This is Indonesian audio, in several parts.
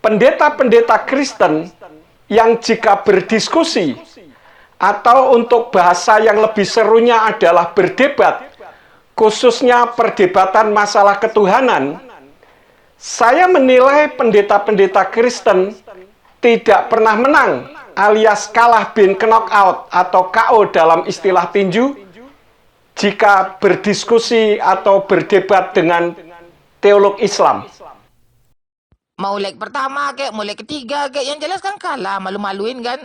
pendeta-pendeta Kristen yang jika berdiskusi atau untuk bahasa yang lebih serunya adalah berdebat, khususnya perdebatan masalah ketuhanan, saya menilai pendeta-pendeta Kristen tidak pernah menang alias kalah bin knockout atau KO dalam istilah tinju jika berdiskusi atau berdebat dengan teolog Islam. Mau leg pertama kek, mau leg ketiga kek, yang jelas kan kalah, malu-maluin kan.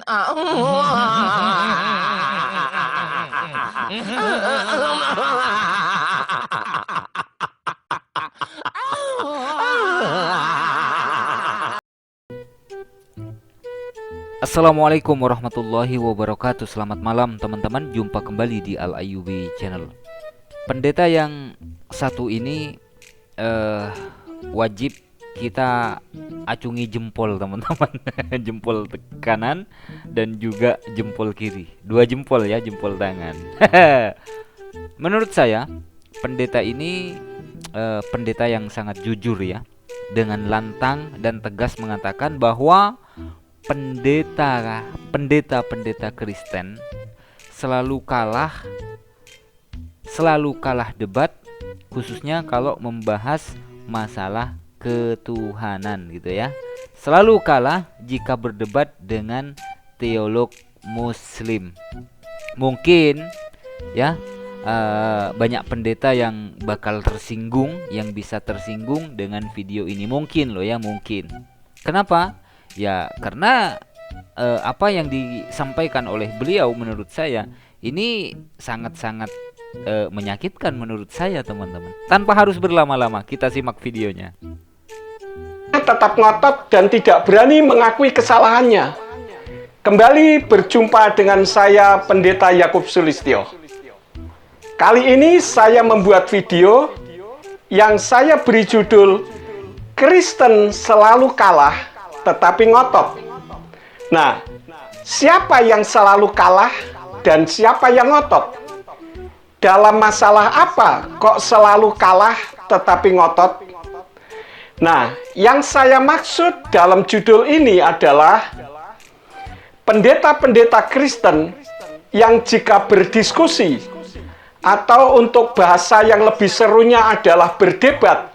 Assalamualaikum warahmatullahi wabarakatuh. Selamat malam teman-teman, jumpa kembali di Al Ayyubi Channel. Pendeta yang satu ini wajib kita acungi jempol teman-teman. Jempol kanan dan juga jempol kiri. Dua jempol ya, jempol tangan. Menurut saya pendeta ini pendeta yang sangat jujur ya, dengan lantang dan tegas mengatakan bahwa pendeta Kristen selalu kalah debat, khususnya kalau membahas masalah ketuhanan gitu ya. Selalu kalah jika berdebat dengan teolog Muslim. Mungkin ya banyak pendeta yang bakal tersinggung, yang bisa tersinggung dengan video ini, mungkin loh ya, mungkin. Kenapa? Ya karena apa yang disampaikan oleh beliau menurut saya ini sangat-sangat menyakitkan menurut saya teman-teman. Tanpa harus berlama-lama, kita simak videonya. Tetap ngotot dan tidak berani mengakui kesalahannya. Kembali berjumpa dengan saya, Pendeta Yakub Sulistyo. Kali ini saya membuat video yang saya beri judul Kristen selalu kalah tetapi ngotot. Nah, siapa yang selalu kalah dan siapa yang ngotot? Dalam masalah apa kok selalu kalah tetapi ngotot? Nah, yang saya maksud dalam judul ini adalah pendeta-pendeta Kristen yang jika berdiskusi atau untuk bahasa yang lebih serunya adalah berdebat,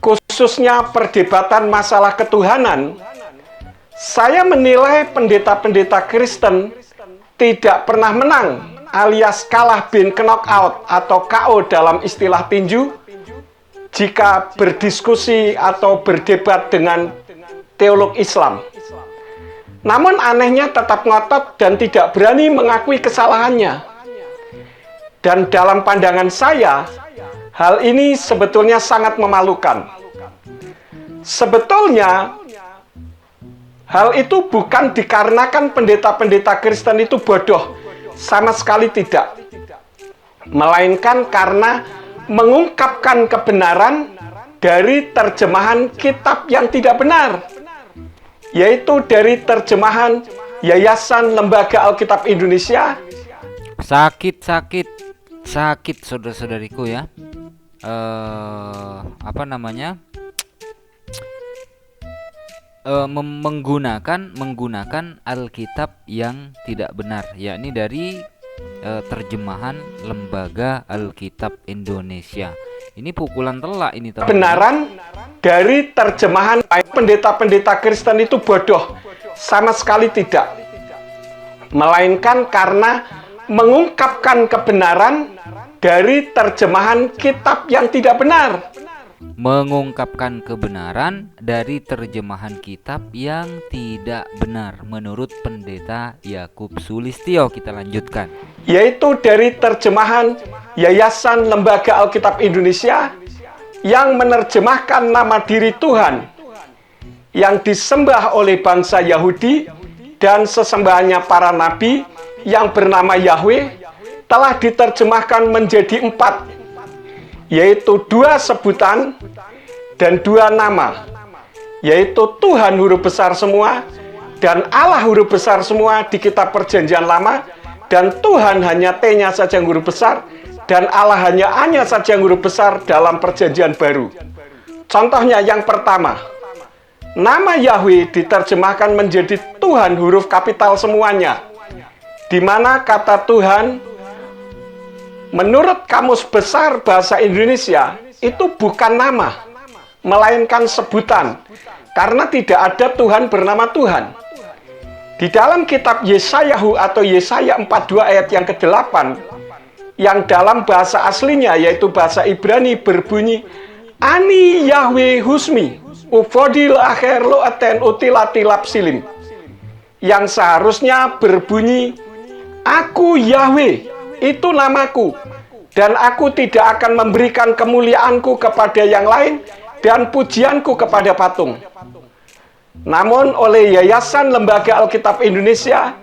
khususnya perdebatan masalah ketuhanan, saya menilai pendeta-pendeta Kristen tidak pernah menang alias kalah bin knockout atau KO dalam istilah tinju jika berdiskusi atau berdebat dengan teolog Islam. Namun anehnya tetap ngotot dan tidak berani mengakui kesalahannya. Dan dalam pandangan saya, hal ini sebetulnya sangat memalukan. Sebetulnya hal itu bukan dikarenakan pendeta-pendeta Kristen itu bodoh, sama sekali tidak. Melainkan karena mengungkapkan kebenaran dari terjemahan kitab yang tidak benar, yaitu dari terjemahan Yayasan Lembaga Alkitab Indonesia. Sakit saudara-saudariku ya. Menggunakan Alkitab yang tidak benar, yakni dari terjemahan Lembaga Alkitab Indonesia. Ini pukulan telak ini teman-teman. Kebenaran dari terjemahan pendeta-pendeta Kristen itu bodoh, sama sekali tidak. Melainkan karena mengungkapkan kebenaran dari terjemahan kitab yang tidak benar. Mengungkapkan kebenaran dari terjemahan kitab yang tidak benar menurut Pendeta Yakub Sulistyo. Kita lanjutkan. Yaitu dari terjemahan Yayasan Lembaga Alkitab Indonesia yang menerjemahkan nama diri Tuhan yang disembah oleh bangsa Yahudi dan sesembahannya para nabi yang bernama Yahweh telah diterjemahkan menjadi 4, yaitu 2 sebutan dan 2 nama, yaitu Tuhan huruf besar semua dan Allah huruf besar semua di kitab Perjanjian Lama, dan Tuhan hanya T-nya saja yang huruf besar dan Allah hanya A-nya saja yang huruf besar dalam Perjanjian Baru. Contohnya yang pertama, Nama Yahweh diterjemahkan menjadi Tuhan huruf kapital semuanya, di mana kata Tuhan menurut Kamus Besar Bahasa Indonesia itu bukan nama, melainkan sebutan, karena tidak ada Tuhan bernama Tuhan. Di dalam kitab Yesayahu atau Yesaya 42 ayat yang ke-8, yang dalam bahasa aslinya yaitu bahasa Ibrani berbunyi Ani Yahweh Husmi Ufodil akhir lo aten utilatilap silim, yang seharusnya berbunyi Aku Yahweh, itu namaku, dan aku tidak akan memberikan kemuliaanku kepada yang lain dan pujianku kepada patung. Namun oleh Yayasan Lembaga Alkitab Indonesia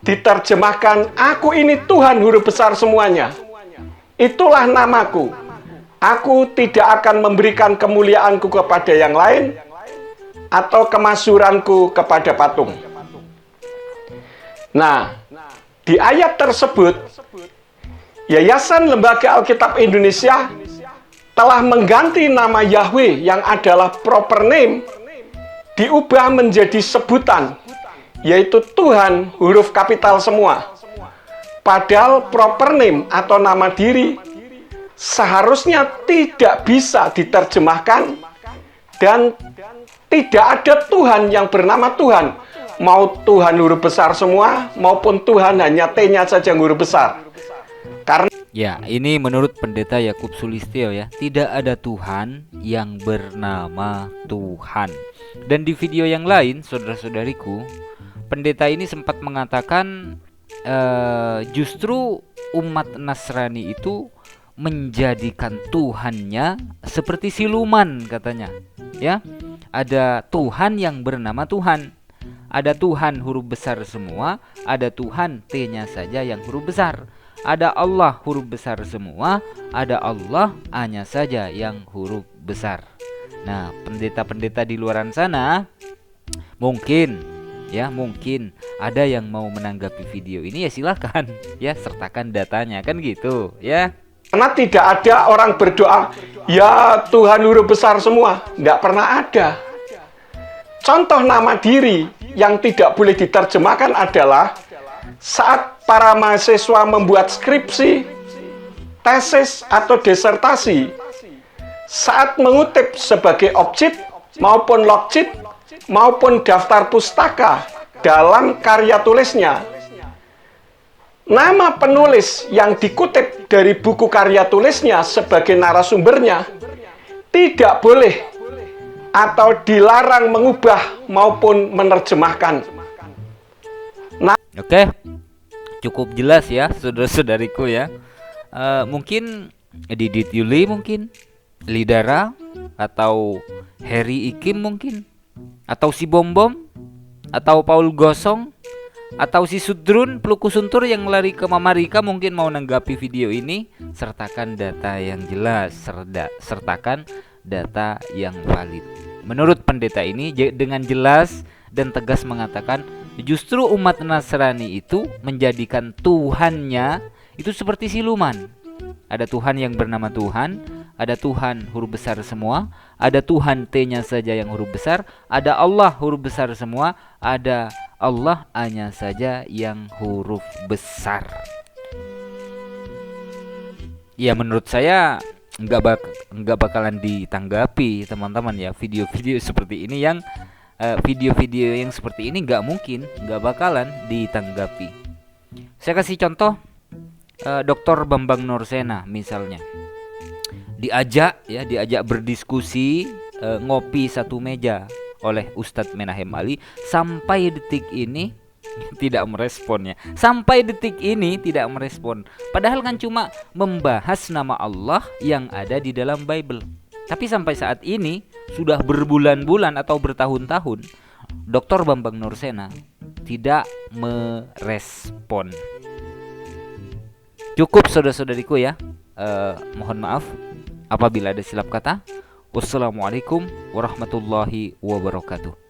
diterjemahkan Aku ini Tuhan huruf besar semuanya, itulah namaku. Aku tidak akan memberikan kemuliaanku kepada yang lain atau kemasyhuranku kepada patung. Nah, di ayat tersebut Yayasan Lembaga Alkitab Indonesia telah mengganti nama Yahweh yang adalah proper name diubah menjadi sebutan, yaitu Tuhan huruf kapital semua. Padahal proper name atau nama diri seharusnya tidak bisa diterjemahkan dan tidak ada Tuhan yang bernama Tuhan. Mau Tuhan huruf besar semua maupun Tuhan hanya T-nya saja huruf besar. Karena Ya, ini menurut Pendeta Yakub Sulistyo ya, tidak ada Tuhan yang bernama Tuhan. Dan di video yang lain, saudara-saudariku, pendeta ini sempat mengatakan justru umat Nasrani itu menjadikan Tuhannya seperti siluman katanya. Ya, ada Tuhan yang bernama Tuhan. Ada Tuhan huruf besar semua, ada Tuhan T-nya saja yang huruf besar. Ada Allah huruf besar semua, ada Allah A-nya saja yang huruf besar. Nah, pendeta-pendeta di luaran sana mungkin ada yang mau menanggapi video ini, ya silakan ya, sertakan datanya kan gitu ya. Karena tidak ada orang berdoa, ya Tuhan huruf besar semua. Nggak pernah ada. Contoh nama diri yang tidak boleh diterjemahkan adalah saat para mahasiswa membuat skripsi, tesis, atau disertasi, saat mengutip sebagai objek maupun logjit maupun daftar pustaka dalam karya tulisnya, nama penulis yang dikutip dari buku karya tulisnya sebagai narasumbernya tidak boleh atau dilarang mengubah maupun menerjemahkan. Oke, cukup jelas ya saudara-saudariku ya. Mungkin Didit Yuli, mungkin Lidara, atau Harry Ikim mungkin, atau si Bom-Bom, atau Paul Gosong, atau si Sudrun Plukusuntur yang lari ke Mama Rika mungkin mau nanggapi video ini. Sertakan data yang jelas, sertakan data yang valid. Menurut pendeta ini dengan jelas dan tegas mengatakan justru umat Nasrani itu menjadikan Tuhannya itu seperti siluman. Ada Tuhan yang bernama Tuhan, ada Tuhan huruf besar semua, ada Tuhan T-nya saja yang huruf besar, ada Allah huruf besar semua, ada Allah A-nya saja yang huruf besar. Ya, menurut saya nggak bakalan ditanggapi teman-teman ya, video-video seperti ini yang video-video yang seperti ini nggak bakalan ditanggapi. Saya kasih contoh Dr. Bambang Nursena misalnya, diajak berdiskusi ngopi satu meja oleh Ustadz Menahem Ali, sampai detik ini tidak meresponnya. Sampai detik ini tidak merespon. Padahal kan cuma membahas nama Allah yang ada di dalam Bible. Tapi sampai saat ini sudah berbulan-bulan atau bertahun-tahun Dr. Bambang Nursena tidak merespon. Cukup saudara-saudariku ya. Mohon maaf apabila ada silap kata. Wassalamualaikum warahmatullahi wabarakatuh.